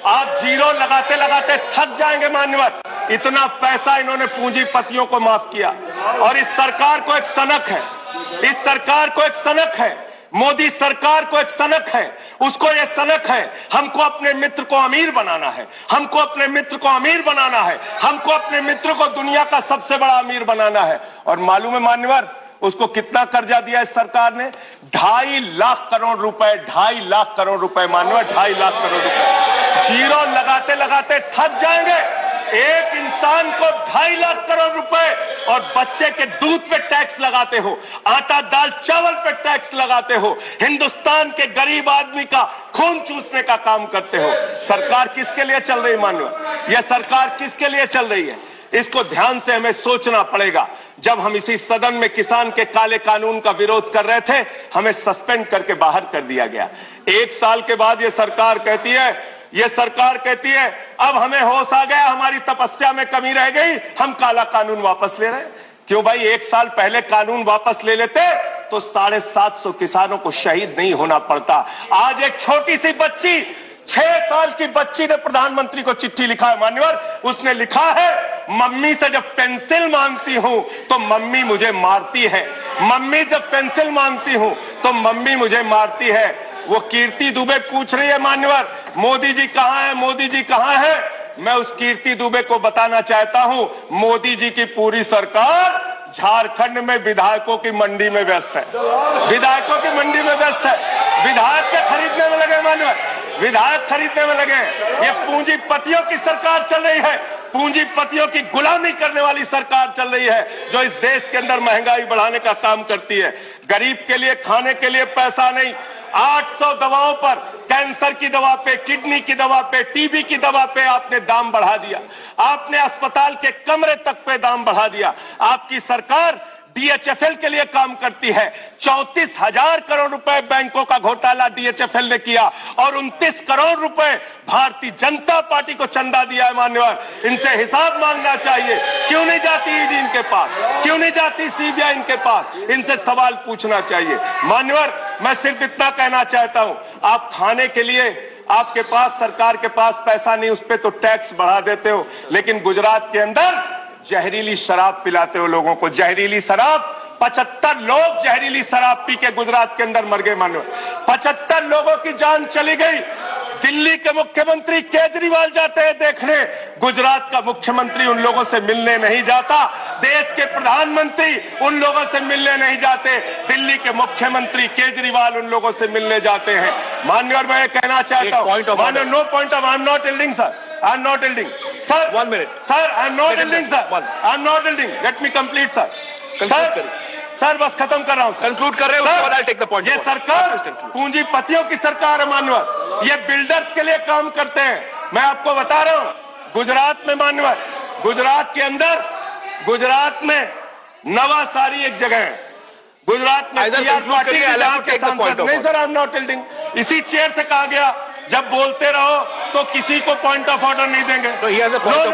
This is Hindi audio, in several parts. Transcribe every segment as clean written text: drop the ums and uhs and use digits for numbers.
आप जीरो लगाते लगाते थक जाएंगे मान्यवर। इतना पैसा इन्होंने पूंजीपतियों को माफ किया और इस सरकार को एक सनक है, इस सरकार को एक सनक है, मोदी सरकार को एक सनक है, उसको ये सनक है हमको अपने मित्र को अमीर बनाना है, हमको अपने मित्र को अमीर बनाना है, हमको अपने मित्र को दुनिया का सबसे बड़ा अमीर बनाना है। और मालूम है मान्यवर उसको कितना कर्जा दिया इस सरकार ने? 2.5 लाख करोड़ रुपए, 2.5 लाख करोड़ रुपए मान्यवर, 2.5 लाख करोड़ रुपए। जीरो लगाते लगाते थक जाएंगे। एक इंसान को 2.5 लाख करोड़ रुपए और बच्चे के दूध पे टैक्स लगाते हो, आटा दाल चावल पे टैक्स लगाते हो, हिंदुस्तान के गरीब आदमी का खून चूसने का काम करते हो। सरकार किसके लिए चल रही मान्यवर? यह सरकार किसके लिए चल रही है? इसको ध्यान से हमें सोचना पड़ेगा। जब हम इसी सदन में किसान के काले कानून का विरोध कर रहे थे, हमें सस्पेंड करके बाहर कर दिया गया। 1 साल के बाद ये सरकार कहती है अब हमें होश आ गया, हमारी तपस्या में कमी रह गई, हम काला कानून वापस ले रहे हैं। क्यों भाई? 1 साल पहले कानून वापस ले लेते तो 750 किसानों को शहीद नहीं होना पड़ता। आज एक छोटी सी बच्ची, 6 साल की बच्ची ने प्रधानमंत्री को चिट्ठी लिखा है मान्यवर। उसने लिखा है मम्मी से जब पेंसिल मांगती हूं तो मम्मी मुझे मारती है, मम्मी जब पेंसिल मांगती हूं तो मम्मी मुझे मारती है। वो कीर्ति दुबे पूछ रही है मान्यवर मोदी जी कहां है, मोदी जी कहां है? मैं उस कीर्ति दुबे को बताना चाहता हूं मोदी जी की पूरी सरकार झारखंड में विधायकों की मंडी में व्यस्त है, विधायकों की मंडी में व्यस्त है, विधायक के खरीदने में लगे मान्यवर, विधायक खरीदने में लगे। ये पूंजीपतियों की सरकार चल रही है, पूंजीपतियों की गुलामी करने वाली सरकार चल रही है, जो इस देश के अंदर महंगाई बढ़ाने का काम करती है। गरीब के लिए खाने के लिए पैसा नहीं। 800 दवाओं पर, कैंसर की दवा पे, किडनी की दवा पे, टीबी की दवा पे आपने दाम बढ़ा दिया। आपने अस्पताल के कमरे तक पे दाम बढ़ा दिया। आपकी सरकार डीएचएफएल के लिए काम करती है। 34,000 करोड़ रुपए बैंकों का घोटाला डीएचएफएल ने किया और 29 करोड़ रुपए भारतीय जनता पार्टी को चंदा दिया है मान्यवर। इनसे हिसाब मांगना चाहिए। क्यों नहीं जाती ईडी इनके पास? क्यों नहीं जाती सीबीआई इनके पास? इनसे सवाल पूछना चाहिए मान्यवर। मैं सिर्फ इतना कहना चाहता हूं, आप खाने के लिए आपके पास, सरकार के पास पैसा नहीं, उस पर तो टैक्स बढ़ा देते हो, लेकिन गुजरात के अंदर जहरीली शराब पिलाते हो लोगों को। जहरीली शराब, 75 लोग जहरीली शराब पी के गुजरात के अंदर मर गए मानो। 75 लोगों की जान चली गई। दिल्ली के मुख्यमंत्री केजरीवाल जाते हैं देखने, गुजरात का मुख्यमंत्री उन लोगों से मिलने नहीं जाता। देश के प्रधानमंत्री उन लोगों से मिलने नहीं जाते, दिल्ली के मुख्यमंत्री केजरीवाल उन लोगों से मिलने जाते हैं। मान्यवर मैं कहना चाहता हूं, no point of, I am not yielding sir, I am not yielding. Sir, 1 minute. Sir, I am not yielding, sir. I am not yielding. Let me complete, sir. Sir, बस खत्म कर रहा हूँ। कंक्लूड कर रहे हो? I'll take the point. ये सरकार पूंजीपतियों की सरकार है मान्यवर। ये बिल्डर्स के लिए काम करते हैं। मैं आपको बता रहा हूँ, गुजरात में मान्यवर, गुजरात के अंदर, गुजरात में नवासारी एक जगह है, गुजरात में सीआर पार्टी के सांसद। नहीं sir, I am not yielding. इसी चेयर से कहा गया जब बोलते रहो तो किसी को पॉइंट ऑफ ऑर्डर नहीं देंगे। तो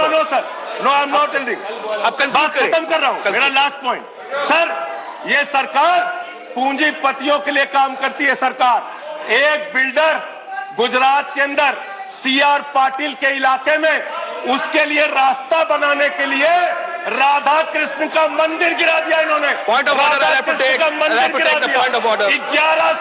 no sir, no I am not yielding. अब बात खत्म कर रहा हूं, मेरा लास्ट पॉइंट। सर, ये सरकार पूंजीपतियों के लिए काम करती है। सरकार एक बिल्डर गुजरात के अंदर सीआर पाटिल के इलाके में, उसके लिए रास्ता बनाने के लिए राधा कृष्ण का मंदिर गिरा दिया इन्होंने। Point of order, Radha Krishna का मंदिर गिरा दिया। 11